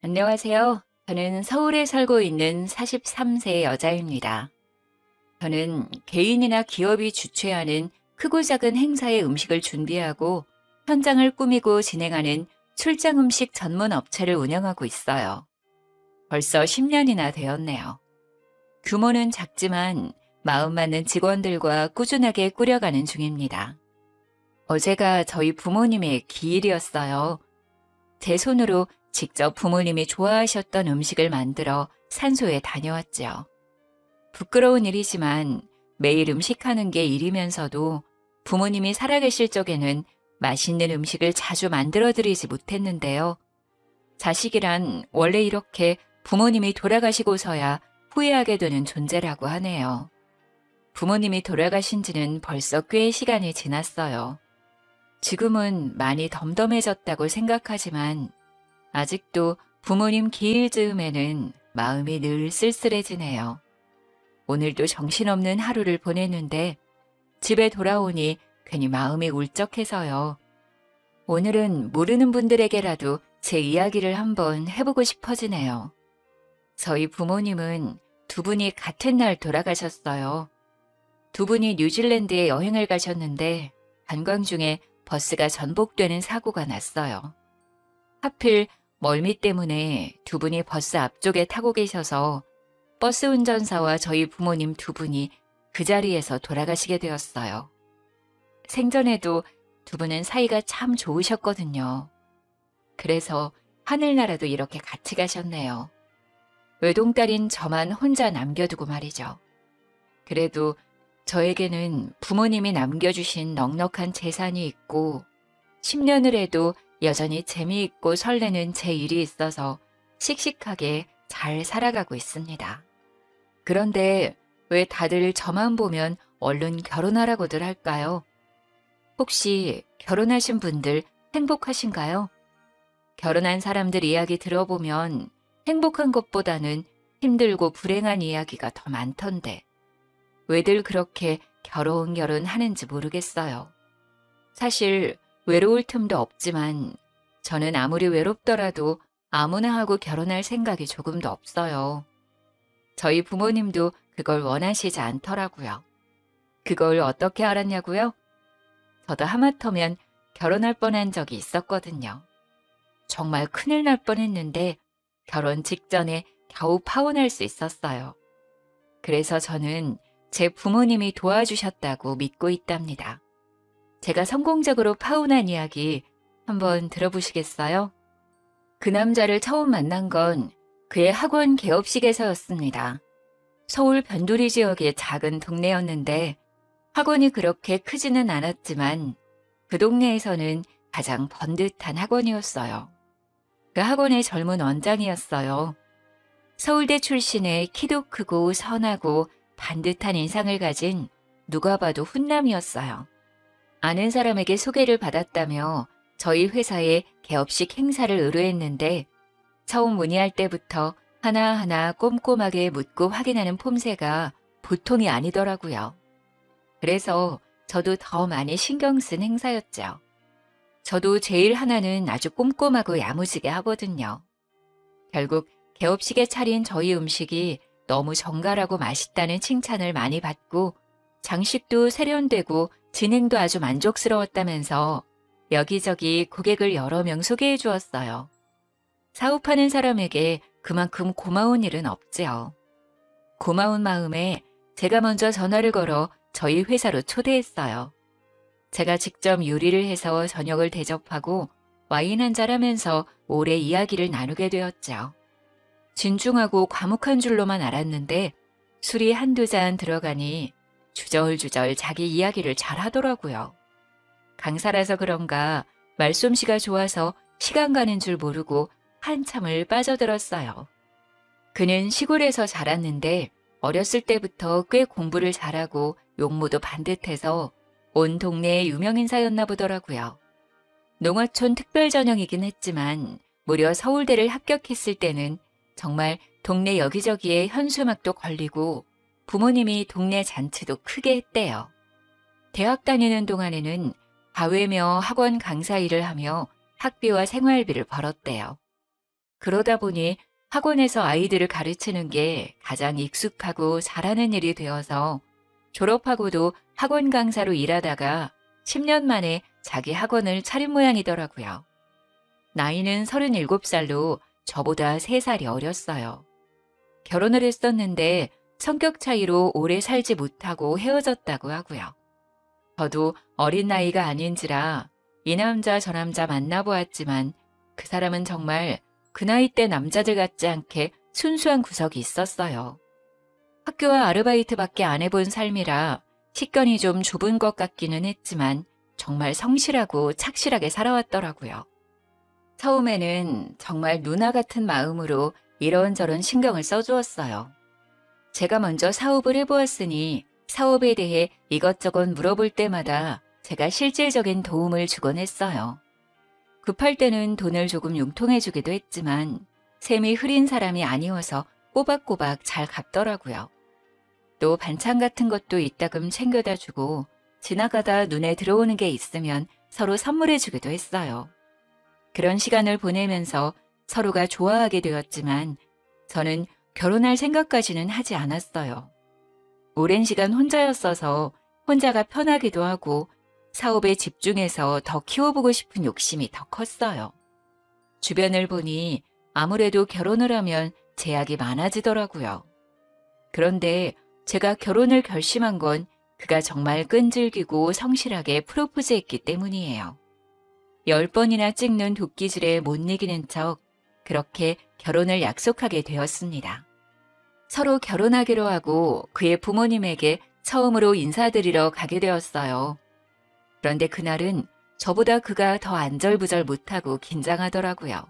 안녕하세요. 저는 서울에 살고 있는 43세 여자입니다. 저는 개인이나 기업이 주최하는 크고 작은 행사의 음식을 준비하고 현장을 꾸미고 진행하는 출장 음식 전문 업체를 운영하고 있어요. 벌써 10년이나 되었네요. 규모는 작지만 마음 맞는 직원들과 꾸준하게 꾸려가는 중입니다. 어제가 저희 부모님의 기일이었어요. 제 손으로 직접 부모님이 좋아하셨던 음식을 만들어 산소에 다녀왔지요. 부끄러운 일이지만 매일 음식하는 게 일이면서도 부모님이 살아계실 적에는 맛있는 음식을 자주 만들어드리지 못했는데요. 자식이란 원래 이렇게 부모님이 돌아가시고서야 후회하게 되는 존재라고 하네요. 부모님이 돌아가신 지는 벌써 꽤 시간이 지났어요. 지금은 많이 덤덤해졌다고 생각하지만 아직도 부모님 기일 즈음에는 마음이 늘 쓸쓸해지네요. 오늘도 정신없는 하루를 보냈는데 집에 돌아오니 괜히 마음이 울적해서요. 오늘은 모르는 분들에게라도 제 이야기를 한번 해보고 싶어지네요. 저희 부모님은 두 분이 같은 날 돌아가셨어요. 두 분이 뉴질랜드에 여행을 가셨는데 관광 중에 버스가 전복되는 사고가 났어요. 하필 멀미 때문에 두 분이 버스 앞쪽에 타고 계셔서 버스 운전사와 저희 부모님 두 분이 그 자리에서 돌아가시게 되었어요. 생전에도 두 분은 사이가 참 좋으셨거든요. 그래서 하늘나라도 이렇게 같이 가셨네요. 외동딸인 저만 혼자 남겨두고 말이죠. 그래도 저에게는 부모님이 남겨주신 넉넉한 재산이 있고 10년을 해도 여전히 재미있고 설레는 제 일이 있어서 씩씩하게 잘 살아가고 있습니다. 그런데 왜 다들 저만 보면 얼른 결혼하라고들 할까요? 혹시 결혼하신 분들 행복하신가요? 결혼한 사람들 이야기 들어보면 행복한 것보다는 힘들고 불행한 이야기가 더 많던데 왜들 그렇게 결혼 하는지 모르겠어요. 사실 외로울 틈도 없지만 저는 아무리 외롭더라도 아무나 하고 결혼할 생각이 조금도 없어요. 저희 부모님도 그걸 원하시지 않더라고요. 그걸 어떻게 알았냐고요? 저도 하마터면 결혼할 뻔한 적이 있었거든요. 정말 큰일 날 뻔했는데 결혼 직전에 겨우 파혼할 수 있었어요. 그래서 저는 제 부모님이 도와주셨다고 믿고 있답니다. 제가 성공적으로 파혼한 이야기 한번 들어보시겠어요? 그 남자를 처음 만난 건 그의 학원 개업식에서였습니다. 서울 변두리 지역의 작은 동네였는데 학원이 그렇게 크지는 않았지만 그 동네에서는 가장 번듯한 학원이었어요. 그 학원의 젊은 원장이었어요. 서울대 출신의 키도 크고 선하고 반듯한 인상을 가진 누가 봐도 훈남이었어요. 아는 사람에게 소개를 받았다며 저희 회사에 개업식 행사를 의뢰했는데 처음 문의할 때부터 하나하나 꼼꼼하게 묻고 확인하는 폼새가 보통이 아니더라고요. 그래서 저도 더 많이 신경 쓴 행사였죠. 저도 제일 하나는 아주 꼼꼼하고 야무지게 하거든요. 결국 개업식에 차린 저희 음식이 너무 정갈하고 맛있다는 칭찬을 많이 받고 장식도 세련되고 진행도 아주 만족스러웠다면서 여기저기 고객을 여러 명 소개해 주었어요. 사업하는 사람에게 그만큼 고마운 일은 없지요. 고마운 마음에 제가 먼저 전화를 걸어 저희 회사로 초대했어요. 제가 직접 요리를 해서 저녁을 대접하고 와인 한잔 하면서 오래 이야기를 나누게 되었죠. 진중하고 과묵한 줄로만 알았는데 술이 한두 잔 들어가니 주절주절 자기 이야기를 잘 하더라고요. 강사라서 그런가 말솜씨가 좋아서 시간 가는 줄 모르고 한참을 빠져들었어요. 그는 시골에서 자랐는데 어렸을 때부터 꽤 공부를 잘하고 용모도 반듯해서 온 동네의 유명인사였나 보더라고요. 농어촌 특별전형이긴 했지만 무려 서울대를 합격했을 때는 정말 동네 여기저기에 현수막도 걸리고 부모님이 동네 잔치도 크게 했대요. 대학 다니는 동안에는 과외며 학원 강사 일을 하며 학비와 생활비를 벌었대요. 그러다 보니 학원에서 아이들을 가르치는 게 가장 익숙하고 잘하는 일이 되어서 졸업하고도 학원 강사로 일하다가 10년 만에 자기 학원을 차린 모양이더라고요. 나이는 37살로 저보다 3살이 어렸어요. 결혼을 했었는데 성격 차이로 오래 살지 못하고 헤어졌다고 하고요. 저도 어린 나이가 아닌지라 이 남자 저 남자 만나보았지만 그 사람은 정말 그 나이 때 남자들 같지 않게 순수한 구석이 있었어요. 학교와 아르바이트밖에 안 해본 삶이라 식견이 좀 좁은 것 같기는 했지만 정말 성실하고 착실하게 살아왔더라고요. 처음에는 정말 누나 같은 마음으로 이런저런 신경을 써주었어요. 제가 먼저 사업을 해보았으니 사업에 대해 이것저것 물어볼 때마다 제가 실질적인 도움을 주곤 했어요. 급할 때는 돈을 조금 융통해주기도 했지만 셈이 흐린 사람이 아니어서 꼬박꼬박 잘 갚더라고요. 또 반찬 같은 것도 이따금 챙겨다 주고 지나가다 눈에 들어오는 게 있으면 서로 선물해주기도 했어요. 그런 시간을 보내면서 서로가 좋아하게 되었지만 저는 결혼할 생각까지는 하지 않았어요. 오랜 시간 혼자였어서 혼자가 편하기도 하고 사업에 집중해서 더 키워보고 싶은 욕심이 더 컸어요. 주변을 보니 아무래도 결혼을 하면 제약이 많아지더라고요. 그런데 제가 결혼을 결심한 건 그가 정말 끈질기고 성실하게 프로포즈했기 때문이에요. 10번이나 찍는 도끼질에 못 이기는 척 그렇게 결혼을 약속하게 되었습니다. 서로 결혼하기로 하고 그의 부모님에게 처음으로 인사드리러 가게 되었어요. 그런데 그날은 저보다 그가 더 안절부절 못하고 긴장하더라고요.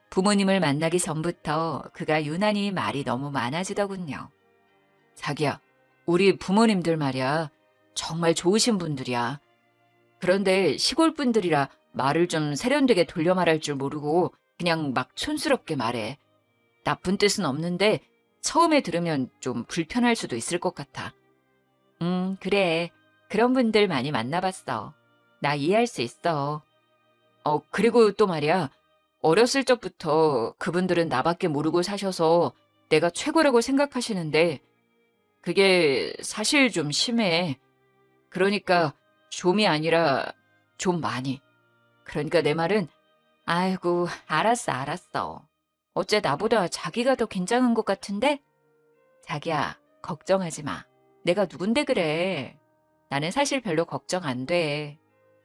부모님을 만나기 전부터 그가 유난히 말이 너무 많아지더군요. 자기야, 우리 부모님들 말이야. 정말 좋으신 분들이야. 그런데 시골 분들이라 말을 좀 세련되게 돌려 말할 줄 모르고 그냥 막 촌스럽게 말해. 나쁜 뜻은 없는데 처음에 들으면 좀 불편할 수도 있을 것 같아. 그래. 그런 분들 많이 만나봤어. 나 이해할 수 있어. 그리고 또 말이야. 어렸을 적부터 그분들은 나밖에 모르고 사셔서 내가 최고라고 생각하시는데 그게 사실 좀 심해. 그러니까 좀이 아니라 좀 많이. 그러니까 내 말은 아이고 알았어. 어째 나보다 자기가 더 긴장한 것 같은데? 자기야 걱정하지 마. 내가 누군데 그래. 나는 사실 별로 걱정 안 돼.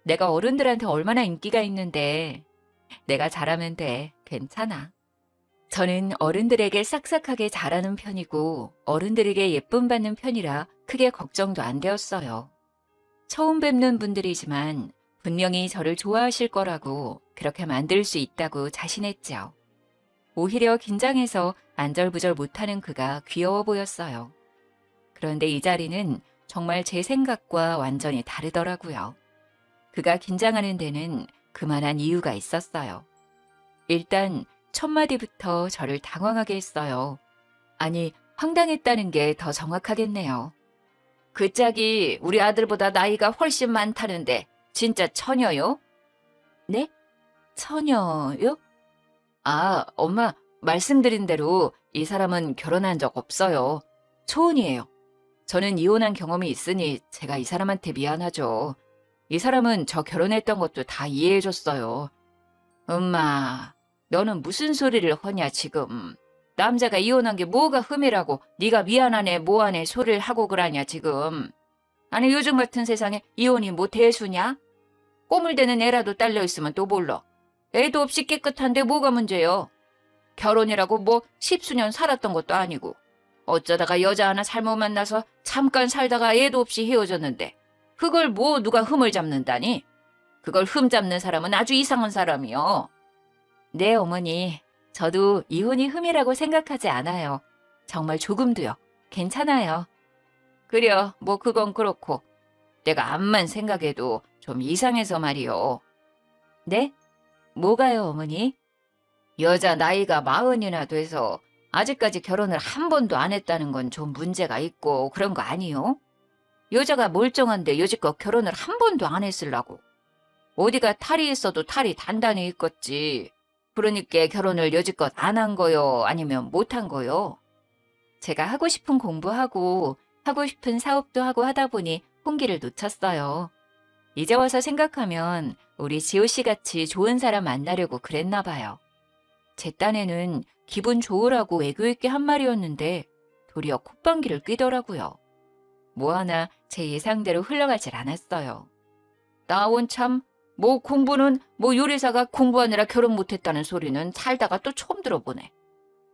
내가 어른들한테 얼마나 인기가 있는데. 내가 잘하면 돼. 괜찮아. 저는 어른들에게 싹싹하게 잘하는 편이고 어른들에게 예쁨 받는 편이라 크게 걱정도 안 되었어요. 처음 뵙는 분들이지만 분명히 저를 좋아하실 거라고 그렇게 만들 수 있다고 자신했죠. 오히려 긴장해서 안절부절 못하는 그가 귀여워 보였어요. 그런데 이 자리는 정말 제 생각과 완전히 다르더라고요. 그가 긴장하는 데는 그만한 이유가 있었어요. 일단 첫 마디부터 저를 당황하게 했어요. 아니, 황당했다는 게 더 정확하겠네요. 그 짝이 우리 아들보다 나이가 훨씬 많다는데 진짜 처녀요? 네? 처녀요? 아, 엄마, 말씀드린 대로 이 사람은 결혼한 적 없어요. 초혼이에요. 저는 이혼한 경험이 있으니 제가 이 사람한테 미안하죠. 이 사람은 저 결혼했던 것도 다 이해해줬어요. 엄마, 너는 무슨 소리를 하냐 지금. 남자가 이혼한 게 뭐가 흠이라고 네가 미안하네 뭐하네 소리를 하고 그러냐 지금. 아니 요즘 같은 세상에 이혼이 뭐 대수냐? 꼬물대는 애라도 딸려있으면 또 몰라. 애도 없이 깨끗한데 뭐가 문제요? 결혼이라고 뭐 십수년 살았던 것도 아니고 어쩌다가 여자 하나 잘못 만나서 잠깐 살다가 애도 없이 헤어졌는데 그걸 뭐 누가 흠을 잡는다니? 그걸 흠 잡는 사람은 아주 이상한 사람이요. 네 어머니, 저도 이혼이 흠이라고 생각하지 않아요. 정말 조금도요. 괜찮아요. 그려, 뭐 그건 그렇고 내가 암만 생각해도 좀 이상해서 말이요. 네? 뭐가요 어머니? 여자 나이가 40이나 돼서 아직까지 결혼을 한 번도 안 했다는 건 좀 문제가 있고 그런 거 아니요? 여자가 멀쩡한데 여지껏 결혼을 한 번도 안 했으려고. 어디가 탈이 있어도 탈이 단단히 있겠지. 그러니까 결혼을 여지껏 안 한 거요? 아니면 못 한 거요? 제가 하고 싶은 공부하고 하고 싶은 사업도 하고 하다 보니 홍기를 놓쳤어요. 이제 와서 생각하면 우리 지호 씨 같이 좋은 사람 만나려고 그랬나 봐요. 제 딴에는 기분 좋으라고 애교 있게 한 말이었는데 도리어 콧방귀를 뀌더라고요. 뭐 하나 제 예상대로 흘러가질 않았어요. 나온 참, 뭐 공부는 뭐 요리사가 공부하느라 결혼 못했다는 소리는 살다가 또 처음 들어보네.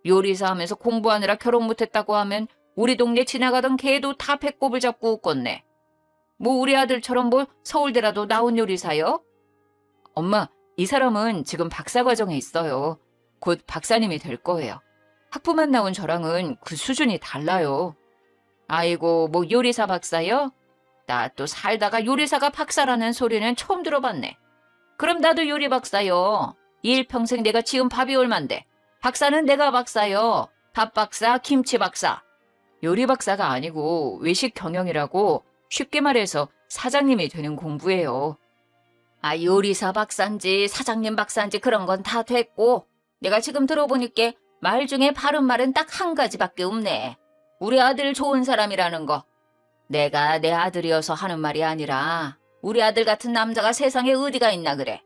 요리사 하면서 공부하느라 결혼 못했다고 하면 우리 동네 지나가던 개도 다 배꼽을 잡고 웃겠네. 뭐 우리 아들처럼 뭐 서울대라도 나온 요리사요? 엄마, 이 사람은 지금 박사과정에 있어요. 곧 박사님이 될 거예요. 학부만 나온 저랑은 그 수준이 달라요. 아이고, 뭐 요리사 박사요? 나 또 살다가 요리사가 박사라는 소리는 처음 들어봤네. 그럼 나도 요리 박사요. 일평생 내가 지은 밥이 얼만데. 박사는 내가 박사요. 밥 박사, 김치 박사. 요리 박사가 아니고 외식 경영이라고 쉽게 말해서 사장님이 되는 공부예요. 아, 요리사 박사인지 사장님 박사인지 그런 건 다 됐고 내가 지금 들어보니까 말 중에 바른 말은 딱 한 가지밖에 없네. 우리 아들 좋은 사람이라는 거. 내가 내 아들이어서 하는 말이 아니라 우리 아들 같은 남자가 세상에 어디가 있나 그래.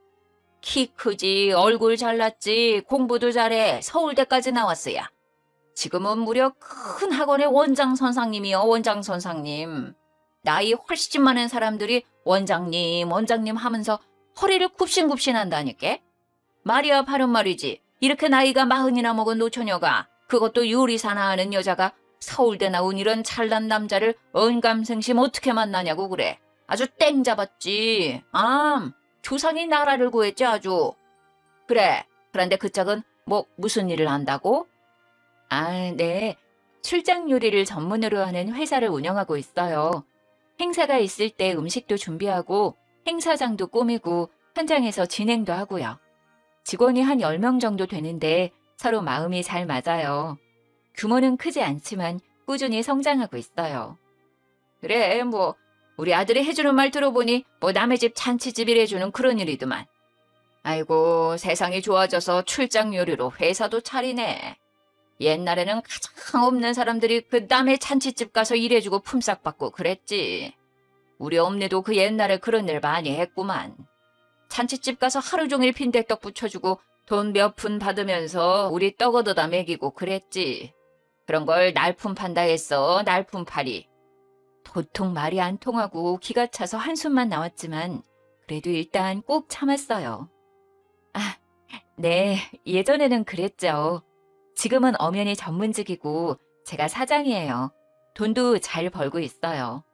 키 크지, 얼굴 잘났지, 공부도 잘해, 서울대까지 나왔어야. 지금은 무려 큰 학원의 원장 선생님이요, 원장 선생님. 나이 훨씬 많은 사람들이 원장님, 원장님 하면서 허리를 굽신굽신 한다니까. 말이야 바른 말이지. 이렇게 나이가 40이나 먹은 노처녀가, 그것도 요리사나 하는 여자가 서울대 나온 이런 잘난 남자를 언감생심 어떻게 만나냐고 그래. 아주 땡 잡았지. 조상이 나라를 구했지 아주. 그래. 그런데 그 짝은 뭐 무슨 일을 한다고? 네. 출장 요리를 전문으로 하는 회사를 운영하고 있어요. 행사가 있을 때 음식도 준비하고 행사장도 꾸미고 현장에서 진행도 하고요. 직원이 한 10명 정도 되는데 서로 마음이 잘 맞아요. 규모는 크지 않지만 꾸준히 성장하고 있어요. 그래, 뭐 우리 아들이 해주는 말 들어보니 뭐 남의 집 잔치집이래주는 그런 일이더만. 아이고, 세상이 좋아져서 출장 요리로 회사도 차리네. 옛날에는 가장 없는 사람들이 그 남의 잔치집 가서 일해주고 품삯 받고 그랬지. 우리 엄니도 그 옛날에 그런 일 많이 했구만. 잔치집 가서 하루 종일 빈대떡 부쳐주고 돈 몇 푼 받으면서 우리 떡 얻어다 먹이고 그랬지. 그런 걸 날품 판다 했어, 날품팔이. 도통 말이 안 통하고 기가 차서 한숨만 나왔지만 그래도 일단 꼭 참았어요. 네, 예전에는 그랬죠. 지금은 엄연히 전문직이고 제가 사장이에요. 돈도 잘 벌고 있어요.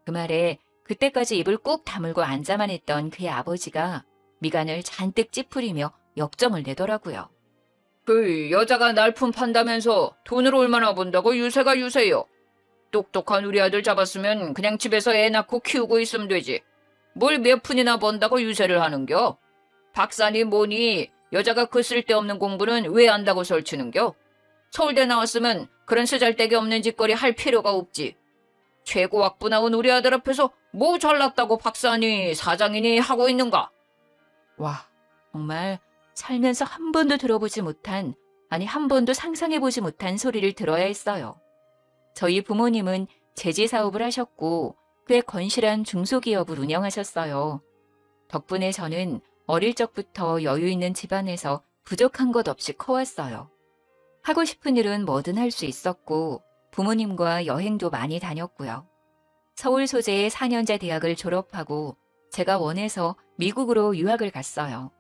그 말에 그때까지 입을 꾹 다물고 앉아만 있던 그의 아버지가 미간을 잔뜩 찌푸리며 역정을 내더라고요. 그 여자가 날품 판다면서 돈을 얼마나 번다고 유세가 유세요. 똑똑한 우리 아들 잡았으면 그냥 집에서 애 낳고 키우고 있으면 되지. 뭘 몇 푼이나 번다고 유세를 하는겨? 박사니 뭐니 여자가 그 쓸데없는 공부는 왜 한다고 설치는겨? 서울대 나왔으면 그런 쓰잘데기 없는 짓거리 할 필요가 없지. 최고학부 나온 우리 아들 앞에서 뭐 잘났다고 박사니 사장이니 하고 있는가? 와, 정말 살면서 한 번도 들어보지 못한, 아니 한 번도 상상해보지 못한 소리를 들어야 했어요. 저희 부모님은 제지 사업을 하셨고 꽤 건실한 중소기업을 운영하셨어요. 덕분에 저는 어릴 적부터 여유 있는 집안에서 부족한 것 없이 커왔어요. 하고 싶은 일은 뭐든 할 수 있었고 부모님과 여행도 많이 다녔고요. 서울 소재의 4년제 대학을 졸업하고 제가 원해서 미국으로 유학을 갔어요.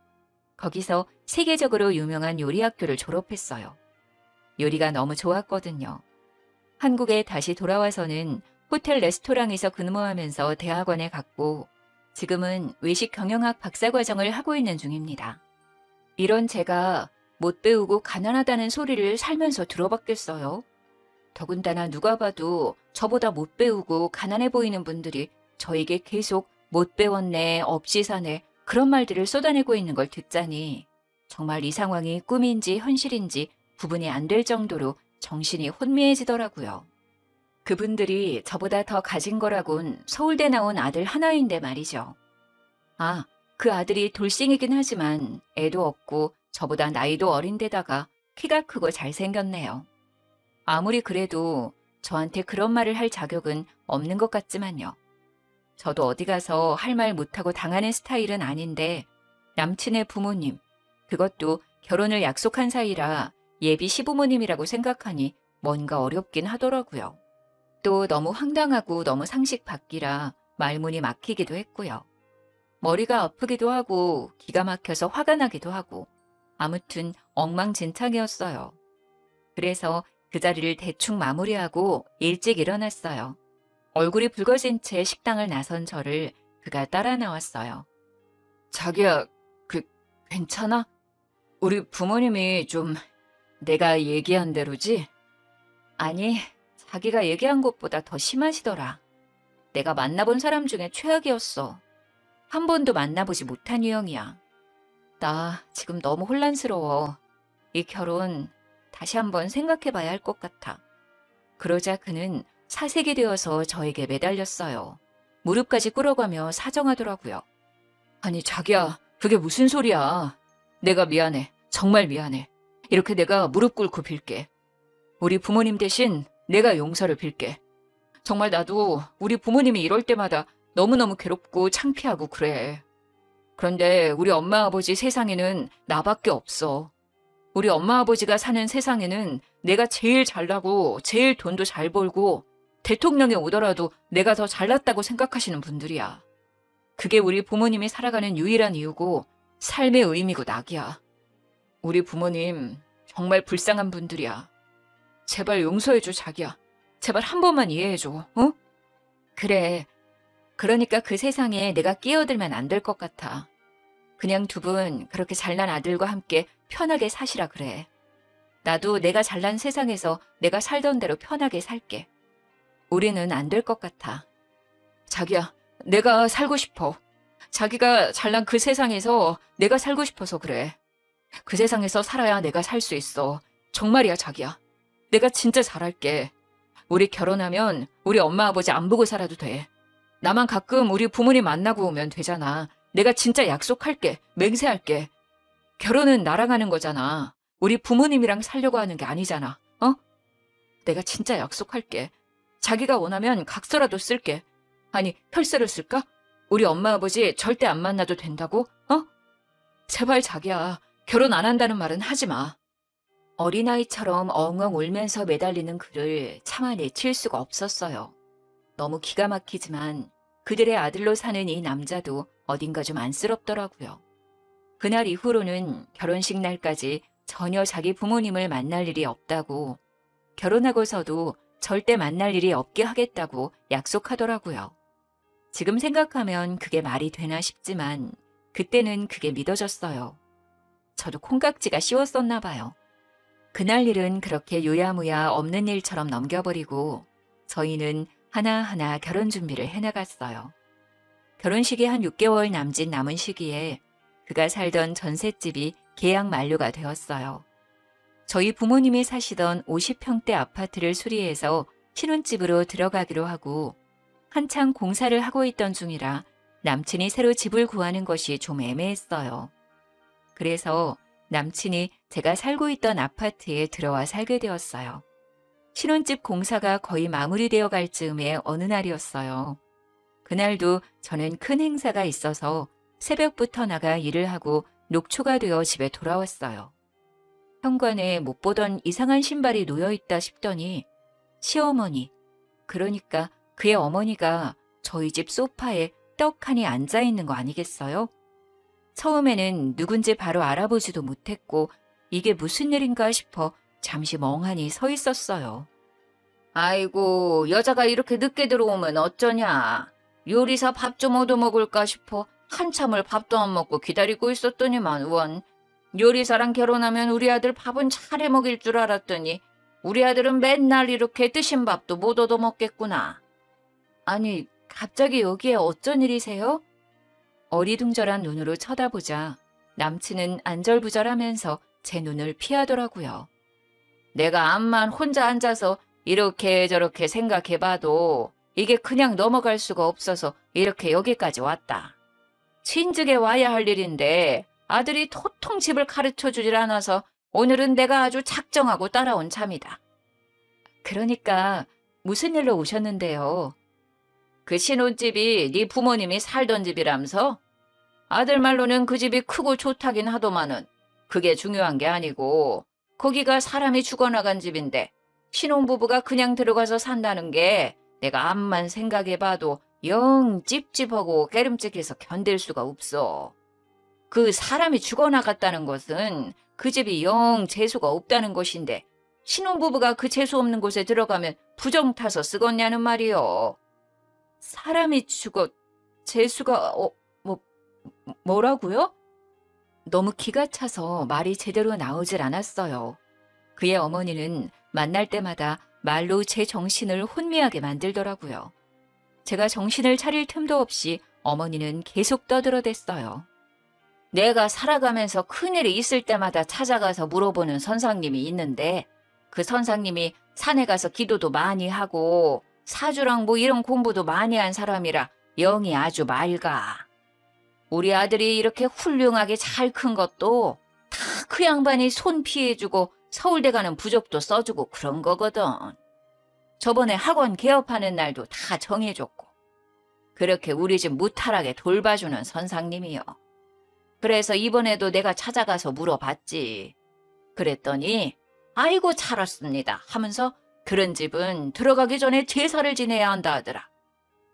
거기서 세계적으로 유명한 요리 학교를 졸업했어요. 요리가 너무 좋았거든요. 한국에 다시 돌아와서는 호텔 레스토랑에서 근무하면서 대학원에 갔고 지금은 외식 경영학 박사과정을 하고 있는 중입니다. 이런 제가 못 배우고 가난하다는 소리를 살면서 들어봤겠어요? 더군다나 누가 봐도 저보다 못 배우고 가난해 보이는 분들이 저에게 계속 못 배웠네, 없이 사네 그런 말들을 쏟아내고 있는 걸 듣자니 정말 이 상황이 꿈인지 현실인지 구분이 안 될 정도로 정신이 혼미해지더라고요. 그분들이 저보다 더 가진 거라곤 서울대 나온 아들 하나인데 말이죠. 그 아들이 돌싱이긴 하지만 애도 없고 저보다 나이도 어린데다가 키가 크고 잘생겼네요. 아무리 그래도 저한테 그런 말을 할 자격은 없는 것 같지만요. 저도 어디 가서 할 말 못하고 당하는 스타일은 아닌데 남친의 부모님, 그것도 결혼을 약속한 사이라 예비 시부모님이라고 생각하니 뭔가 어렵긴 하더라고요. 또 너무 황당하고 너무 상식 밖이라 말문이 막히기도 했고요. 머리가 아프기도 하고 기가 막혀서 화가 나기도 하고 아무튼 엉망진창이었어요. 그래서 그 자리를 대충 마무리하고 일찍 일어났어요. 얼굴이 붉어진 채 식당을 나선 저를 그가 따라 나왔어요. 자기야, 괜찮아? 우리 부모님이 좀 내가 얘기한 대로지? 아니, 자기가 얘기한 것보다 더 심하시더라. 내가 만나본 사람 중에 최악이었어. 한 번도 만나보지 못한 유형이야. 나 지금 너무 혼란스러워. 이 결혼 다시 한번 생각해봐야 할 것 같아. 그러자 그는 사색이 되어서 저에게 매달렸어요. 무릎까지 꿇어가며 사정하더라고요. 아니 자기야, 그게 무슨 소리야. 내가 미안해. 정말 미안해. 이렇게 내가 무릎 꿇고 빌게. 우리 부모님 대신 내가 용서를 빌게. 정말 나도 우리 부모님이 이럴 때마다 너무너무 괴롭고 창피하고 그래. 그런데 우리 엄마 아버지 세상에는 나밖에 없어. 우리 엄마 아버지가 사는 세상에는 내가 제일 잘나고 제일 돈도 잘 벌고 대통령이 오더라도 내가 더 잘났다고 생각하시는 분들이야. 그게 우리 부모님이 살아가는 유일한 이유고 삶의 의미고 낙이야. 우리 부모님 정말 불쌍한 분들이야. 제발 용서해줘 자기야. 제발 한 번만 이해해줘. 어? 그래. 그러니까 그 세상에 내가 끼어들면 안 될 것 같아. 그냥 두 분 그렇게 잘난 아들과 함께 편하게 사시라 그래. 나도 내가 잘난 세상에서 내가 살던 대로 편하게 살게. 우리는 안 될 것 같아. 자기야, 내가 살고 싶어. 자기가 잘난 그 세상에서 내가 살고 싶어서 그래. 그 세상에서 살아야 내가 살 수 있어. 정말이야 자기야. 내가 진짜 잘할게. 우리 결혼하면 우리 엄마 아버지 안 보고 살아도 돼. 나만 가끔 우리 부모님 만나고 오면 되잖아. 내가 진짜 약속할게. 맹세할게. 결혼은 나랑 하는 거잖아. 우리 부모님이랑 살려고 하는 게 아니잖아. 어? 내가 진짜 약속할게. 자기가 원하면 각서라도 쓸게. 아니, 혈서를 쓸까? 우리 엄마 아버지 절대 안 만나도 된다고? 어? 제발 자기야. 결혼 안 한다는 말은 하지 마. 어린아이처럼 엉엉 울면서 매달리는 그를 차마 내칠 수가 없었어요. 너무 기가 막히지만 그들의 아들로 사는 이 남자도 어딘가 좀 안쓰럽더라고요. 그날 이후로는 결혼식 날까지 전혀 자기 부모님을 만날 일이 없다고, 결혼하고서도 절대 만날 일이 없게 하겠다고 약속하더라고요. 지금 생각하면 그게 말이 되나 싶지만 그때는 그게 믿어졌어요. 저도 콩깍지가 씌웠었나 봐요. 그날 일은 그렇게 유야무야 없는 일처럼 넘겨버리고 저희는 하나하나 결혼 준비를 해나갔어요. 결혼식이 한 6개월 남짓 남은 시기에 그가 살던 전셋집이 계약 만료가 되었어요. 저희 부모님이 사시던 50평대 아파트를 수리해서 신혼집으로 들어가기로 하고 한창 공사를 하고 있던 중이라 남친이 새로 집을 구하는 것이 좀 애매했어요. 그래서 남친이 제가 살고 있던 아파트에 들어와 살게 되었어요. 신혼집 공사가 거의 마무리되어 갈 즈음의 어느 날이었어요. 그날도 저는 큰 행사가 있어서 새벽부터 나가 일을 하고 녹초가 되어 집에 돌아왔어요. 현관에 못 보던 이상한 신발이 놓여있다 싶더니 시어머니, 그러니까 그의 어머니가 저희 집 소파에 떡하니 앉아있는 거 아니겠어요? 처음에는 누군지 바로 알아보지도 못했고 이게 무슨 일인가 싶어 잠시 멍하니 서 있었어요. 아이고, 여자가 이렇게 늦게 들어오면 어쩌냐. 요리사 밥 좀 얻어먹을까 싶어 한참을 밥도 안 먹고 기다리고 있었더니만 원. 요리사랑 결혼하면 우리 아들 밥은 차려 먹일 줄 알았더니 우리 아들은 맨날 이렇게 드신 밥도 못 얻어먹겠구나. 아니, 갑자기 여기에 어쩐 일이세요? 어리둥절한 눈으로 쳐다보자 남친은 안절부절하면서 제 눈을 피하더라고요. 내가 암만 혼자 앉아서 이렇게 저렇게 생각해봐도 이게 그냥 넘어갈 수가 없어서 이렇게 여기까지 왔다. 친즉에 와야 할 일인데 아들이 도통 집을 가르쳐 주질 않아서 오늘은 내가 아주 작정하고 따라온 참이다. 그러니까 무슨 일로 오셨는데요? 그 신혼집이 네 부모님이 살던 집이라면서? 아들 말로는 그 집이 크고 좋다긴 하더만은 그게 중요한 게 아니고 거기가 사람이 죽어나간 집인데 신혼부부가 그냥 들어가서 산다는 게 내가 암만 생각해봐도 영 찝찝하고 깨름직해서 견딜 수가 없어. 그 사람이 죽어나갔다는 것은 그 집이 영 재수가 없다는 것인데 신혼부부가 그 재수 없는 곳에 들어가면 부정 타서 쓰겄냐는 말이요. 사람이 죽어 재수가 뭐라고요? 너무 기가 차서 말이 제대로 나오질 않았어요. 그의 어머니는 만날 때마다 말로 제 정신을 혼미하게 만들더라고요. 제가 정신을 차릴 틈도 없이 어머니는 계속 떠들어댔어요. 내가 살아가면서 큰일이 있을 때마다 찾아가서 물어보는 선상님이 있는데 그 선상님이 산에 가서 기도도 많이 하고 사주랑 뭐 이런 공부도 많이 한 사람이라 영이 아주 맑아. 우리 아들이 이렇게 훌륭하게 잘 큰 것도 다 그 양반이 손 피해주고 서울대 가는 부적도 써주고 그런 거거든. 저번에 학원 개업하는 날도 다 정해줬고 그렇게 우리 집 무탈하게 돌봐주는 선상님이요. 그래서 이번에도 내가 찾아가서 물어봤지. 그랬더니 아이고 잘했습니다 하면서 그런 집은 들어가기 전에 제사를 지내야 한다 하더라.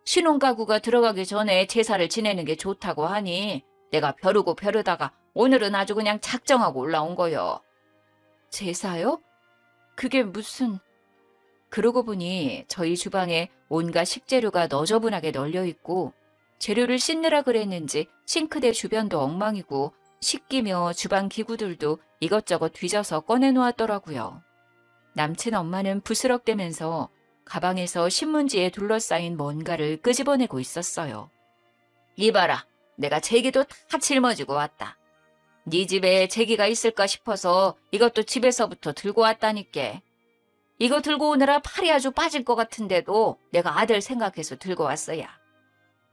신혼가구가 들어가기 전에 제사를 지내는 게 좋다고 하니 내가 벼르고 벼르다가 오늘은 아주 그냥 작정하고 올라온 거요. 제사요? 그게 무슨... 그러고 보니 저희 주방에 온갖 식재료가 너저분하게 널려있고 재료를 씻느라 그랬는지 싱크대 주변도 엉망이고 식기며 주방 기구들도 이것저것 뒤져서 꺼내놓았더라고요. 남친 엄마는 부스럭대면서 가방에서 신문지에 둘러싸인 뭔가를 끄집어내고 있었어요. 이봐라, 내가 제기도 다 짊어지고 왔다. 네 집에 제기가 있을까 싶어서 이것도 집에서부터 들고 왔다니까. 이거 들고 오느라 팔이 아주 빠질 것 같은데도 내가 아들 생각해서 들고 왔어야.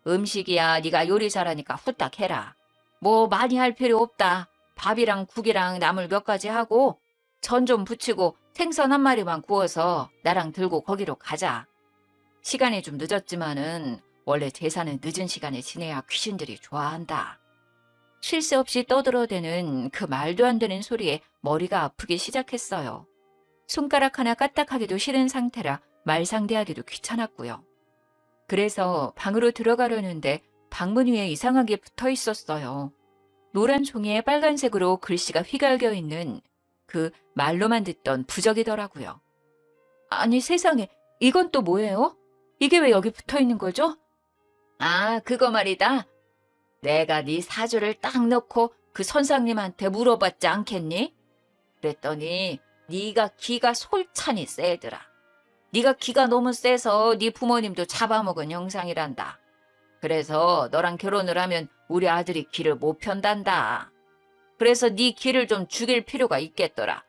음식이야 네가 요리 잘하니까 후딱 해라. 뭐 많이 할 필요 없다. 밥이랑 국이랑 나물 몇 가지 하고 전 좀 부치고 생선 한 마리만 구워서 나랑 들고 거기로 가자. 시간이 좀 늦었지만은 원래 제사는 늦은 시간에 지내야 귀신들이 좋아한다. 쉴 새 없이 떠들어대는 그 말도 안 되는 소리에 머리가 아프기 시작했어요. 손가락 하나 까딱하기도 싫은 상태라 말 상대하기도 귀찮았고요. 그래서 방으로 들어가려는데 방문 위에 이상하게 붙어 있었어요. 노란 종이에 빨간색으로 글씨가 휘갈겨 있는 그 말로만 듣던 부적이더라고요. 아니 세상에, 이건 또 뭐예요? 이게 왜 여기 붙어 있는 거죠? 아, 그거 말이다. 내가 네 사주를 딱 넣고 그 선상님한테 물어봤지 않겠니? 그랬더니 네가 기가 솔찬히 세더라. 네가 기가 너무 세서 네 부모님도 잡아먹은 형상이란다. 그래서 너랑 결혼을 하면 우리 아들이 기를 못 편단다. 그래서 네 기를 좀 죽일 필요가 있겠더라.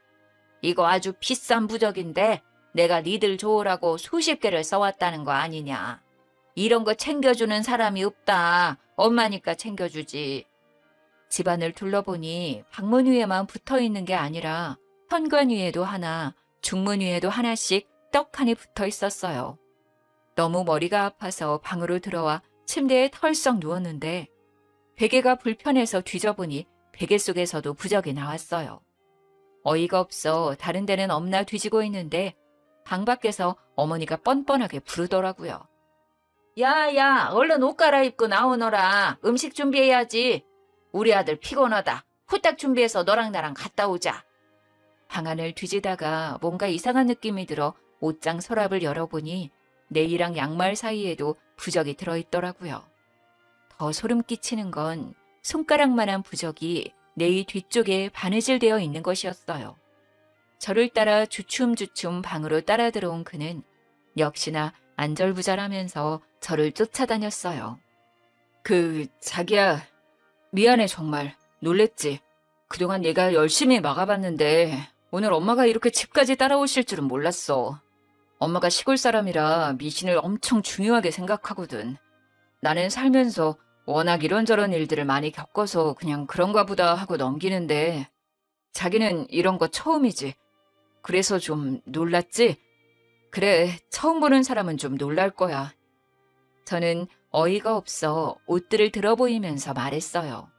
이거 아주 비싼 부적인데 내가 니들 좋으라고 수십 개를 써왔다는 거 아니냐. 이런 거 챙겨주는 사람이 없다. 엄마니까 챙겨주지. 집안을 둘러보니 방문 위에만 붙어있는 게 아니라 현관 위에도 하나, 중문 위에도 하나씩 떡하니 붙어 있었어요. 너무 머리가 아파서 방으로 들어와 침대에 털썩 누웠는데 베개가 불편해서 뒤져보니 베개 속에서도 부적이 나왔어요. 어이가 없어 다른 데는 없나 뒤지고 있는데 방 밖에서 어머니가 뻔뻔하게 부르더라고요. 야야, 얼른 옷 갈아입고 나오너라. 음식 준비해야지. 우리 아들 피곤하다. 후딱 준비해서 너랑 나랑 갔다 오자. 방 안을 뒤지다가 뭔가 이상한 느낌이 들어 옷장 서랍을 열어보니 내이랑 양말 사이에도 부적이 들어있더라고요. 더 소름 끼치는 건 손가락만한 부적이 내이 뒤쪽에 바느질되어 있는 것이었어요. 저를 따라 주춤주춤 방으로 따라 들어온 그는 역시나 안절부절하면서 저를 쫓아다녔어요. 자기야, 미안해 정말. 놀랬지. 그동안 내가 열심히 막아봤는데 오늘 엄마가 이렇게 집까지 따라오실 줄은 몰랐어. 엄마가 시골 사람이라 미신을 엄청 중요하게 생각하거든. 나는 살면서 워낙 이런저런 일들을 많이 겪어서 그냥 그런가 보다 하고 넘기는데 자기는 이런 거 처음이지. 그래서 좀 놀랐지? 그래, 처음 보는 사람은 좀 놀랄 거야. 저는 어이가 없어 옷들을 들어 보이면서 말했어요.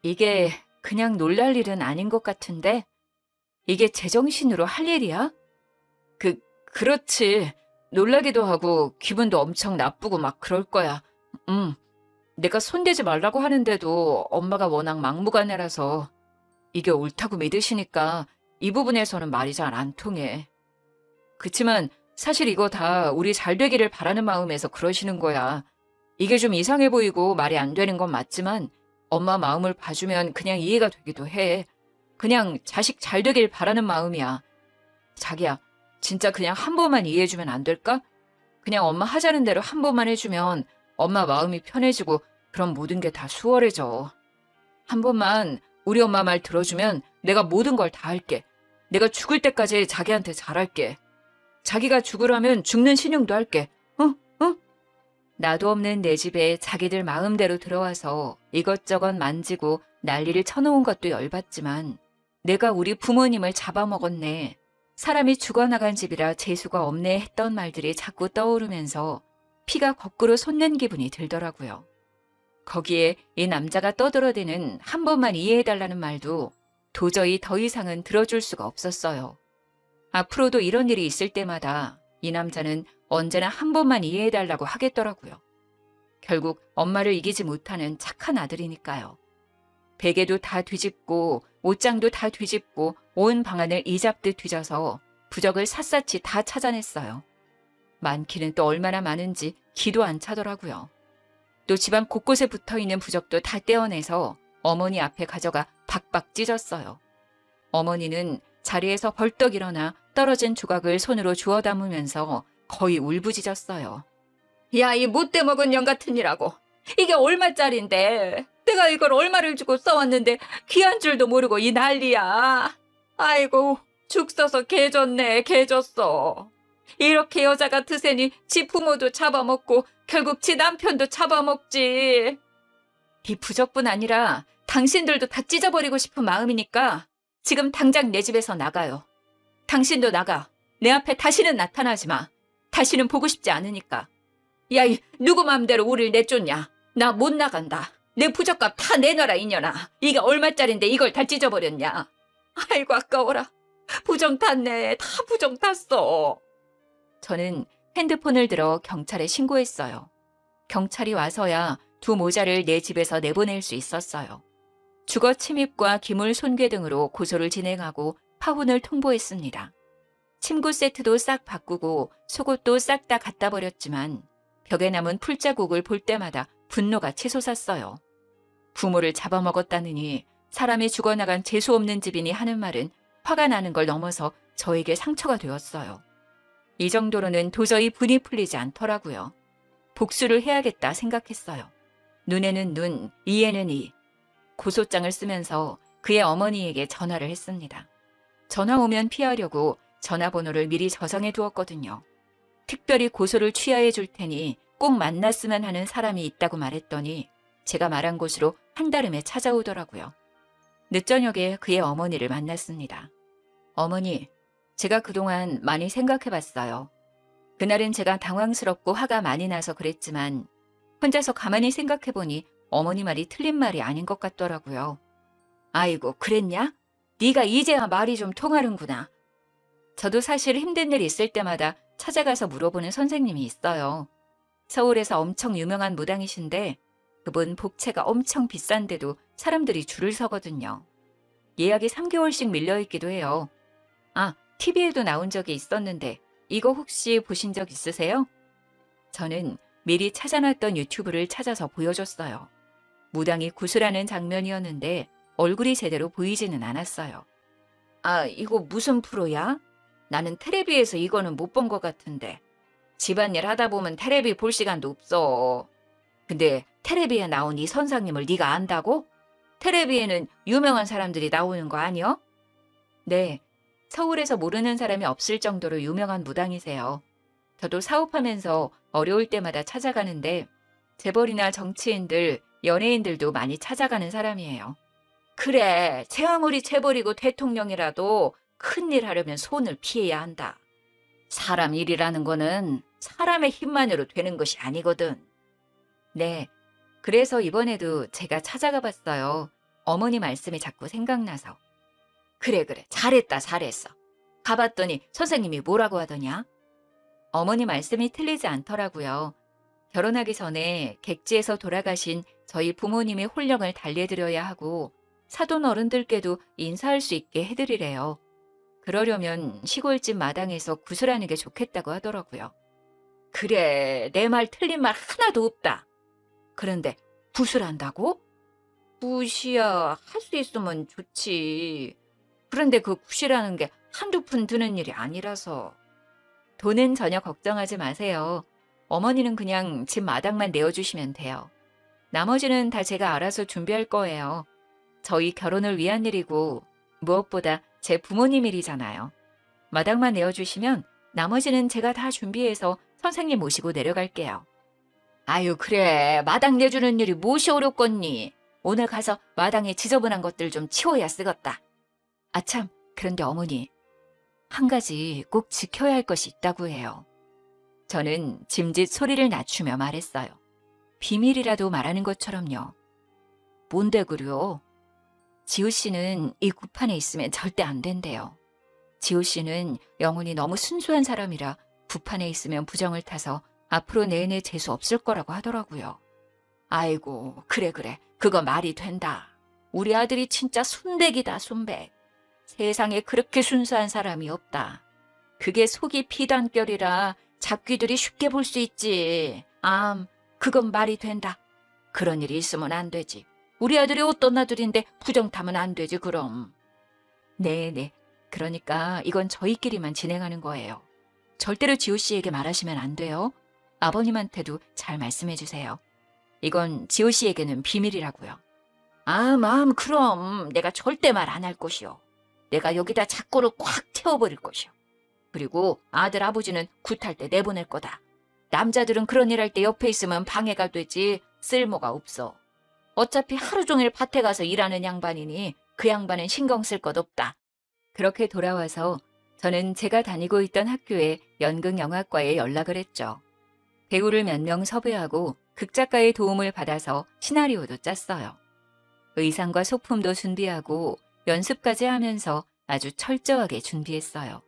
이게 그냥 놀랄 일은 아닌 것 같은데? 이게 제정신으로 할 일이야? 그렇지. 놀라기도 하고 기분도 엄청 나쁘고 막 그럴 거야. 내가 손대지 말라고 하는데도 엄마가 워낙 막무가내라서 이게 옳다고 믿으시니까 이 부분에서는 말이 잘 안 통해. 그치만 사실 이거 다 우리 잘 되기를 바라는 마음에서 그러시는 거야. 이게 좀 이상해 보이고 말이 안 되는 건 맞지만 엄마 마음을 봐주면 그냥 이해가 되기도 해. 그냥 자식 잘 되길 바라는 마음이야. 자기야, 진짜 그냥 한 번만 이해해주면 안 될까? 그냥 엄마 하자는 대로 한 번만 해주면 엄마 마음이 편해지고 그럼 모든 게 다 수월해져. 한 번만 우리 엄마 말 들어주면 내가 모든 걸 다 할게. 내가 죽을 때까지 자기한테 잘할게. 자기가 죽으라면 죽는 신용도 할게. 응? 응? 나도 없는 내 집에 자기들 마음대로 들어와서 이것저것 만지고 난리를 쳐놓은 것도 열받지만 내가 우리 부모님을 잡아먹었네. 사람이 죽어나간 집이라 재수가 없네 했던 말들이 자꾸 떠오르면서 피가 거꾸로 솟는 기분이 들더라고요. 거기에 이 남자가 떠들어대는 한 번만 이해해달라는 말도 도저히 더 이상은 들어줄 수가 없었어요. 앞으로도 이런 일이 있을 때마다 이 남자는 언제나 한 번만 이해해달라고 하겠더라고요. 결국 엄마를 이기지 못하는 착한 아들이니까요. 베개도 다 뒤집고 옷장도 다 뒤집고 온 방안을 이잡듯 뒤져서 부적을 샅샅이 다 찾아냈어요. 많기는 또 얼마나 많은지 기도 안 차더라고요. 또 집안 곳곳에 붙어있는 부적도 다 떼어내서 어머니 앞에 가져가 박박 찢었어요. 어머니는 자리에서 벌떡 일어나 떨어진 조각을 손으로 주워 담으면서 거의 울부짖었어요. 야, 이 못돼 먹은 년 같은 이라고. 이게 얼마짜린데. 내가 이걸 얼마를 주고 써왔는데 귀한 줄도 모르고 이 난리야. 아이고, 죽 써서 개 졌네, 개 졌어. 이렇게 여자 같으세니 지 부모도 잡아먹고 결국 지 남편도 잡아먹지. 이 부적뿐 아니라 당신들도 다 찢어버리고 싶은 마음이니까 지금 당장 내 집에서 나가요. 당신도 나가. 내 앞에 다시는 나타나지 마. 다시는 보고 싶지 않으니까. 야, 누구 마음대로 우릴 내쫓냐. 나 못 나간다. 내 부적값 다 내놔라, 이년아. 이게 얼마짜린데 이걸 다 찢어버렸냐. 아이고, 아까워라. 부정 탔네. 다 부정 탔어. 저는 핸드폰을 들어 경찰에 신고했어요. 경찰이 와서야 두 모자를 내 집에서 내보낼 수 있었어요. 주거 침입과 기물 손괴 등으로 고소를 진행하고 파혼을 통보했습니다. 침구 세트도 싹 바꾸고 속옷도 싹 다 갖다 버렸지만 벽에 남은 풀자국을 볼 때마다 분노가 치솟았어요. 부모를 잡아먹었다느니 사람이 죽어나간 재수없는 집이니 하는 말은 화가 나는 걸 넘어서 저에게 상처가 되었어요. 이 정도로는 도저히 분이 풀리지 않더라고요. 복수를 해야겠다 생각했어요. 눈에는 눈, 이에는 이. 고소장을 쓰면서 그의 어머니에게 전화를 했습니다. 전화 오면 피하려고 전화번호를 미리 저장해 두었거든요. 특별히 고소를 취하해 줄 테니 꼭 만났으면 하는 사람이 있다고 말했더니 제가 말한 곳으로 한달음에 찾아오더라고요. 늦저녁에 그의 어머니를 만났습니다. 어머니, 제가 그동안 많이 생각해 봤어요. 그날은 제가 당황스럽고 화가 많이 나서 그랬지만 혼자서 가만히 생각해 보니 어머니 말이 틀린 말이 아닌 것 같더라고요. 아이고, 그랬냐? 네가 이제야 말이 좀 통하는구나. 저도 사실 힘든 일 있을 때마다 찾아가서 물어보는 선생님이 있어요. 서울에서 엄청 유명한 무당이신데 그분 복채가 엄청 비싼데도 사람들이 줄을 서거든요. 예약이 3개월씩 밀려있기도 해요. 아, TV에도 나온 적이 있었는데 이거 혹시 보신 적 있으세요? 저는 미리 찾아놨던 유튜브를 찾아서 보여줬어요. 무당이 구슬하는 장면이었는데 얼굴이 제대로 보이지는 않았어요. 아, 이거 무슨 프로야? 나는 텔레비에서 이거는 못 본 것 같은데. 집안일 하다 보면 텔레비 볼 시간도 없어. 근데 텔레비에 나온 이 선상님을 네가 안다고? 텔레비에는 유명한 사람들이 나오는 거 아니요? 네, 서울에서 모르는 사람이 없을 정도로 유명한 무당이세요. 저도 사업하면서 어려울 때마다 찾아가는데 재벌이나 정치인들 연예인들도 많이 찾아가는 사람이에요. 그래, 아무리 재벌이고 대통령이라도 큰일 하려면 손을 피해야 한다. 사람 일이라는 거는 사람의 힘만으로 되는 것이 아니거든. 네, 그래서 이번에도 제가 찾아가 봤어요. 어머니 말씀이 자꾸 생각나서. 그래, 잘했다, 잘했어. 가봤더니 선생님이 뭐라고 하더냐? 어머니 말씀이 틀리지 않더라고요. 결혼하기 전에 객지에서 돌아가신 저희 부모님의 혼령을 달래드려야 하고 사돈 어른들께도 인사할 수 있게 해드리래요. 그러려면 시골집 마당에서 구슬하는 게 좋겠다고 하더라고요. 그래, 내 말 틀린 말 하나도 없다. 그런데 구슬한다고? 굿이야, 할 수 있으면 좋지. 그런데 그 굿이라는 게 한두 푼 드는 일이 아니라서. 돈은 전혀 걱정하지 마세요. 어머니는 그냥 집 마당만 내어주시면 돼요. 나머지는 다 제가 알아서 준비할 거예요. 저희 결혼을 위한 일이고 무엇보다 제 부모님 일이잖아요. 마당만 내어주시면 나머지는 제가 다 준비해서 선생님 모시고 내려갈게요. 아유, 그래. 마당 내주는 일이 무엇이 어렵겠니? 오늘 가서 마당에 지저분한 것들 좀 치워야 쓰겄다. 아참, 그런데 어머니, 한 가지 꼭 지켜야 할 것이 있다고 해요. 저는 짐짓 소리를 낮추며 말했어요. 비밀이라도 말하는 것처럼요. 뭔데 그려? 지우 씨는 이 굿판에 있으면 절대 안 된대요. 지우 씨는 영혼이 너무 순수한 사람이라 굿판에 있으면 부정을 타서 앞으로 내내 재수 없을 거라고 하더라고요. 아이고, 그래. 그거 말이 된다. 우리 아들이 진짜 순백이다, 순백. 세상에 그렇게 순수한 사람이 없다. 그게 속이 피단결이라 잡귀들이 쉽게 볼 수 있지. 그건 말이 된다. 그런 일이 있으면 안 되지. 우리 아들이 어떤 아들인데 부정 타면 안 되지, 그럼. 네. 그러니까 이건 저희끼리만 진행하는 거예요. 절대로 지호 씨에게 말하시면 안 돼요. 아버님한테도 잘 말씀해 주세요. 이건 지호 씨에게는 비밀이라고요. 그럼 내가 절대 말 안 할 것이요. 내가 여기다 작고를 꽉 채워버릴 것이요. 그리고 아들 아버지는 굿할 때 내보낼 거다. 남자들은 그런 일 할 때 옆에 있으면 방해가 되지 쓸모가 없어. 어차피 하루 종일 밭에 가서 일하는 양반이니 그 양반은 신경 쓸 것 없다. 그렇게 돌아와서 저는 제가 다니고 있던 학교의 연극영화과에 연락을 했죠. 배우를 몇 명 섭외하고 극작가의 도움을 받아서 시나리오도 짰어요. 의상과 소품도 준비하고 연습까지 하면서 아주 철저하게 준비했어요.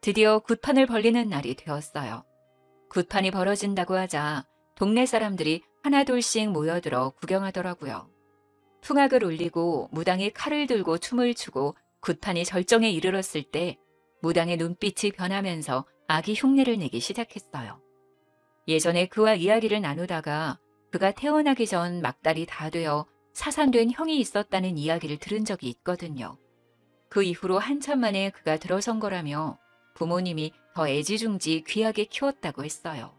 드디어 굿판을 벌리는 날이 되었어요. 굿판이 벌어진다고 하자 동네 사람들이 하나둘씩 모여들어 구경하더라고요. 풍악을 울리고 무당이 칼을 들고 춤을 추고 굿판이 절정에 이르렀을 때 무당의 눈빛이 변하면서 아기 흉내를 내기 시작했어요. 예전에 그와 이야기를 나누다가 그가 태어나기 전 막달이 다 되어 사산된 형이 있었다는 이야기를 들은 적이 있거든요. 그 이후로 한참 만에 그가 들어선 거라며 부모님이 더 애지중지 귀하게 키웠다고 했어요.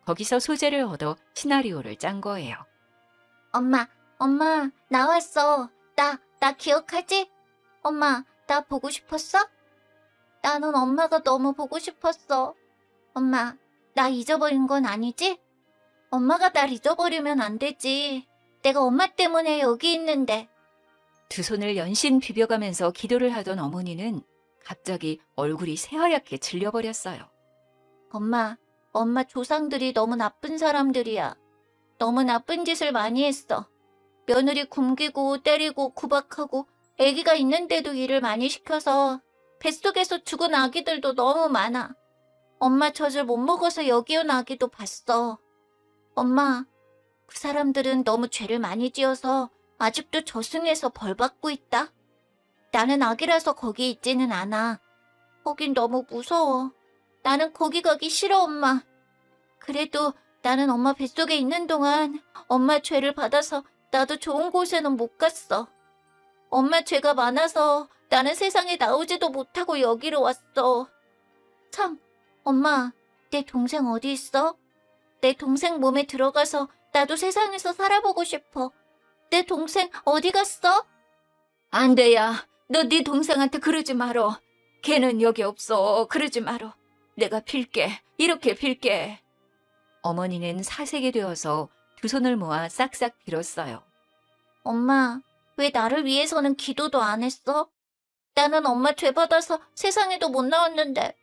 거기서 소재를 얻어 시나리오를 짠 거예요. 엄마, 나왔어. 나 기억하지? 엄마, 나 보고 싶었어? 나는 엄마가 너무 보고 싶었어. 엄마, 나 잊어버린 건 아니지? 엄마가 날 잊어버리면 안 되지. 내가 엄마 때문에 여기 있는데. 두 손을 연신 비벼가면서 기도를 하던 어머니는 갑자기 얼굴이 새하얗게 질려버렸어요. 엄마 조상들이 너무 나쁜 사람들이야. 너무 나쁜 짓을 많이 했어. 며느리 굶기고 때리고 구박하고 아기가 있는데도 일을 많이 시켜서 뱃속에서 죽은 아기들도 너무 많아. 엄마 젖을 못 먹어서 여기 온 아기도 봤어. 엄마, 그 사람들은 너무 죄를 많이 지어서 아직도 저승에서 벌 받고 있다. 나는 아기라서 거기 있지는 않아. 거긴 너무 무서워. 나는 거기 가기 싫어, 엄마. 그래도 나는 엄마 뱃속에 있는 동안 엄마 죄를 받아서 나도 좋은 곳에는 못 갔어. 엄마 죄가 많아서 나는 세상에 나오지도 못하고 여기로 왔어. 참, 엄마, 내 동생 어디 있어? 내 동생 몸에 들어가서 나도 세상에서 살아보고 싶어. 내 동생 어디 갔어? 안 돼야. 너 네 동생한테 그러지 말어. 걔는 여기 없어. 그러지 말어. 내가 빌게. 이렇게 빌게. 어머니는 사색이 되어서 두 손을 모아 싹싹 빌었어요. 엄마, 왜 나를 위해서는 기도도 안 했어? 나는 엄마 죄 받아서 세상에도 못 나왔는데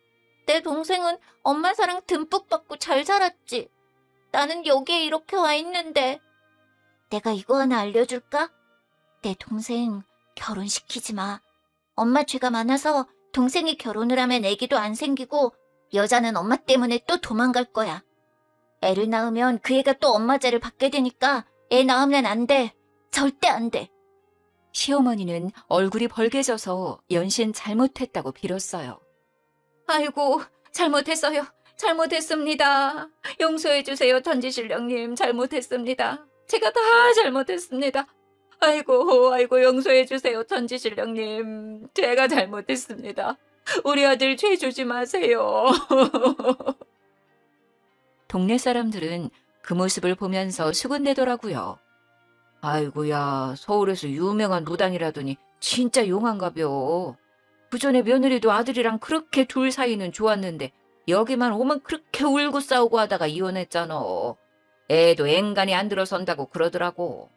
내 동생은 엄마 사랑 듬뿍 받고 잘 살았지. 나는 여기에 이렇게 와 있는데. 내가 이거 하나 알려줄까? 내 동생 결혼시키지 마. 엄마 죄가 많아서 동생이 결혼을 하면 애기도 안 생기고 여자는 엄마 때문에 또 도망갈 거야. 애를 낳으면 그 애가 또 엄마 죄를 받게 되니까 애 낳으면 안 돼. 절대 안 돼. 시어머니는 얼굴이 벌개져서 연신 잘못했다고 빌었어요. 아이고, 잘못했어요. 잘못했습니다. 용서해 주세요, 천지신령님. 잘못했습니다. 제가 다 잘못했습니다. 아이고, 용서해 주세요, 천지신령님. 제가 잘못했습니다. 우리 아들 죄 주지 마세요. 동네 사람들은 그 모습을 보면서 수군대더라고요. 아이고야, 서울에서 유명한 무당이라더니 진짜 용한가벼. 그전에 며느리도 아들이랑 그렇게 둘 사이는 좋았는데 여기만 오면 그렇게 울고 싸우고 하다가 이혼했잖아. 애도 앵간히 안 들어선다고 그러더라고.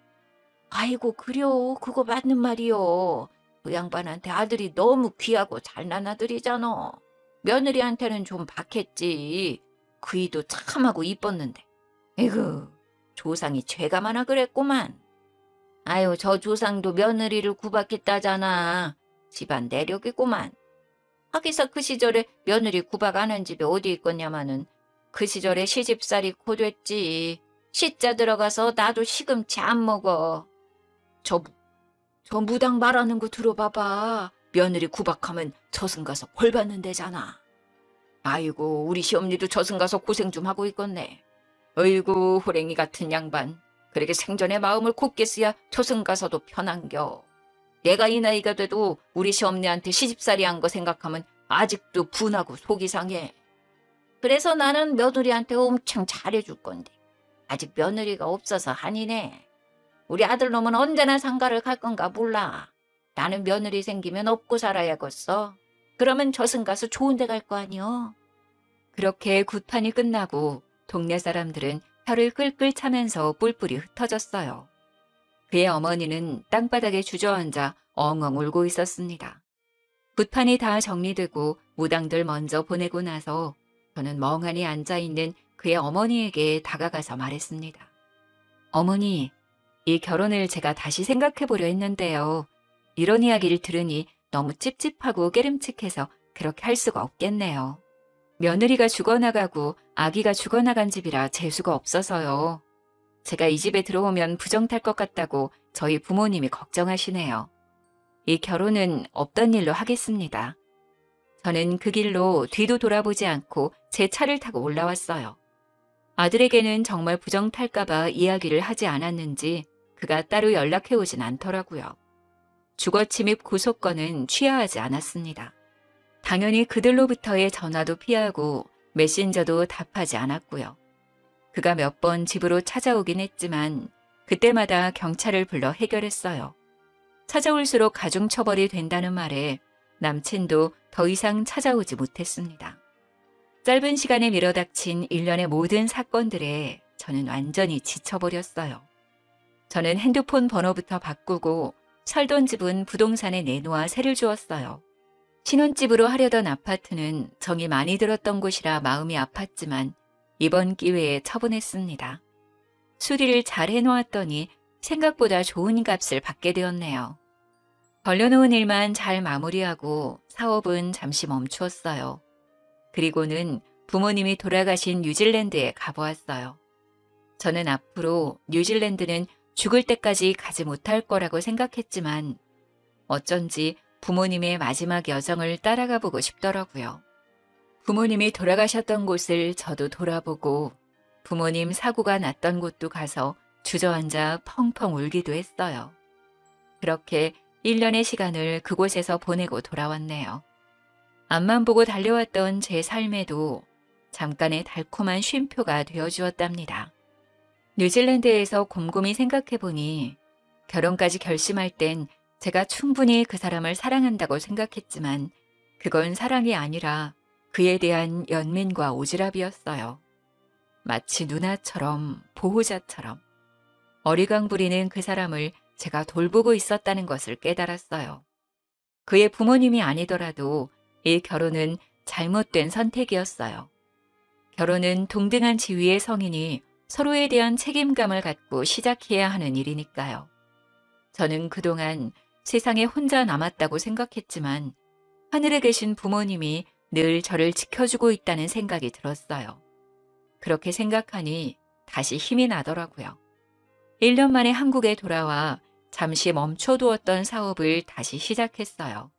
아이고, 그려. 그거 맞는 말이요. 그 양반한테 아들이 너무 귀하고 잘난 아들이잖아. 며느리한테는 좀 박했지. 그이도 참하고 이뻤는데. 에구, 조상이 죄가 많아 그랬구만. 아유, 저 조상도 며느리를 구박했다잖아. 집안 내력이구만. 하기사 그 시절에 며느리 구박 안 한 집이 어디 있겠냐마는 그 시절에 시집살이 고됐지. 시자 들어가서 나도 시금치 안 먹어. 저 무당 말하는 거 들어봐봐. 며느리 구박하면 저승 가서 벌 받는 데잖아. 아이고, 우리 시엄니도 저승 가서 고생 좀 하고 있겠네. 어이구, 호랭이 같은 양반. 그렇게 생전에 마음을 굳게 쓰야 저승 가서도 편한겨. 내가 이 나이가 돼도 우리 시엄니한테 시집살이 한 거 생각하면 아직도 분하고 속이 상해. 그래서 나는 며느리한테 엄청 잘해줄 건데 아직 며느리가 없어서 한이네. 우리 아들놈은 언제나 상가를 갈 건가 몰라. 나는 며느리 생기면 업고 살아야겠어. 그러면 저승 가서 좋은 데 갈 거 아니여. 그렇게 굿판이 끝나고 동네 사람들은 혀를 끌끌 차면서 뿔뿔이 흩어졌어요. 그의 어머니는 땅바닥에 주저앉아 엉엉 울고 있었습니다. 굿판이 다 정리되고 무당들 먼저 보내고 나서 저는 멍하니 앉아있는 그의 어머니에게 다가가서 말했습니다. 어머니, 이 결혼을 제가 다시 생각해보려 했는데요. 이런 이야기를 들으니 너무 찝찝하고 깨름칙해서 그렇게 할 수가 없겠네요. 며느리가 죽어나가고 아기가 죽어나간 집이라 재수가 없어서요. 제가 이 집에 들어오면 부정 탈 것 같다고 저희 부모님이 걱정하시네요. 이 결혼은 없던 일로 하겠습니다. 저는 그 길로 뒤도 돌아보지 않고 제 차를 타고 올라왔어요. 아들에게는 정말 부정 탈까봐 이야기를 하지 않았는지 그가 따로 연락해 오진 않더라고요. 주거침입 고소권은 취하하지 않았습니다. 당연히 그들로부터의 전화도 피하고 메신저도 답하지 않았고요. 그가 몇 번 집으로 찾아오긴 했지만 그때마다 경찰을 불러 해결했어요. 찾아올수록 가중처벌이 된다는 말에 남친도 더 이상 찾아오지 못했습니다. 짧은 시간에 밀어닥친 일련의 모든 사건들에 저는 완전히 지쳐버렸어요. 저는 핸드폰 번호부터 바꾸고 살던 집은 부동산에 내놓아 세를 주었어요. 신혼집으로 하려던 아파트는 정이 많이 들었던 곳이라 마음이 아팠지만 이번 기회에 처분했습니다. 수리를 잘 해놓았더니 생각보다 좋은 값을 받게 되었네요. 벌려놓은 일만 잘 마무리하고 사업은 잠시 멈추었어요. 그리고는 부모님이 돌아가신 뉴질랜드에 가보았어요. 저는 앞으로 뉴질랜드는 죽을 때까지 가지 못할 거라고 생각했지만 어쩐지 부모님의 마지막 여정을 따라가 보고 싶더라고요. 부모님이 돌아가셨던 곳을 저도 돌아보고 부모님 사고가 났던 곳도 가서 주저앉아 펑펑 울기도 했어요. 그렇게 1년의 시간을 그곳에서 보내고 돌아왔네요. 앞만 보고 달려왔던 제 삶에도 잠깐의 달콤한 쉼표가 되어주었답니다. 뉴질랜드에서 곰곰이 생각해보니 결혼까지 결심할 땐 제가 충분히 그 사람을 사랑한다고 생각했지만 그건 사랑이 아니라 그에 대한 연민과 오지랖이었어요. 마치 누나처럼 보호자처럼 어리광 부리는 그 사람을 제가 돌보고 있었다는 것을 깨달았어요. 그의 부모님이 아니더라도 이 결혼은 잘못된 선택이었어요. 결혼은 동등한 지위의 성인이 서로에 대한 책임감을 갖고 시작해야 하는 일이니까요. 저는 그동안 세상에 혼자 남았다고 생각했지만 하늘에 계신 부모님이 늘 저를 지켜주고 있다는 생각이 들었어요. 그렇게 생각하니 다시 힘이 나더라고요. 1년 만에 한국에 돌아와 잠시 멈춰두었던 사업을 다시 시작했어요.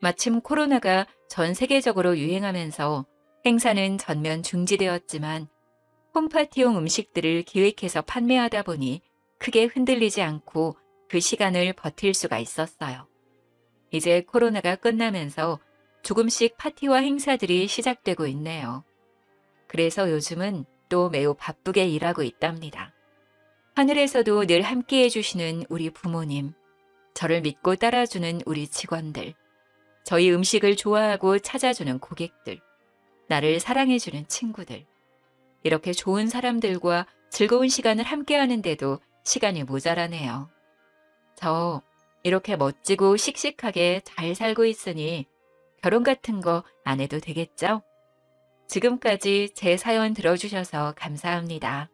마침 코로나가 전 세계적으로 유행하면서 행사는 전면 중지되었지만 홈파티용 음식들을 기획해서 판매하다 보니 크게 흔들리지 않고 그 시간을 버틸 수가 있었어요. 이제 코로나가 끝나면서 조금씩 파티와 행사들이 시작되고 있네요. 그래서 요즘은 또 매우 바쁘게 일하고 있답니다. 하늘에서도 늘 함께 해주시는 우리 부모님, 저를 믿고 따라주는 우리 직원들, 저희 음식을 좋아하고 찾아주는 고객들, 나를 사랑해주는 친구들, 이렇게 좋은 사람들과 즐거운 시간을 함께 하는데도 시간이 모자라네요. 저 이렇게 멋지고 씩씩하게 잘 살고 있으니 결혼 같은 거 안 해도 되겠죠? 지금까지 제 사연 들어주셔서 감사합니다.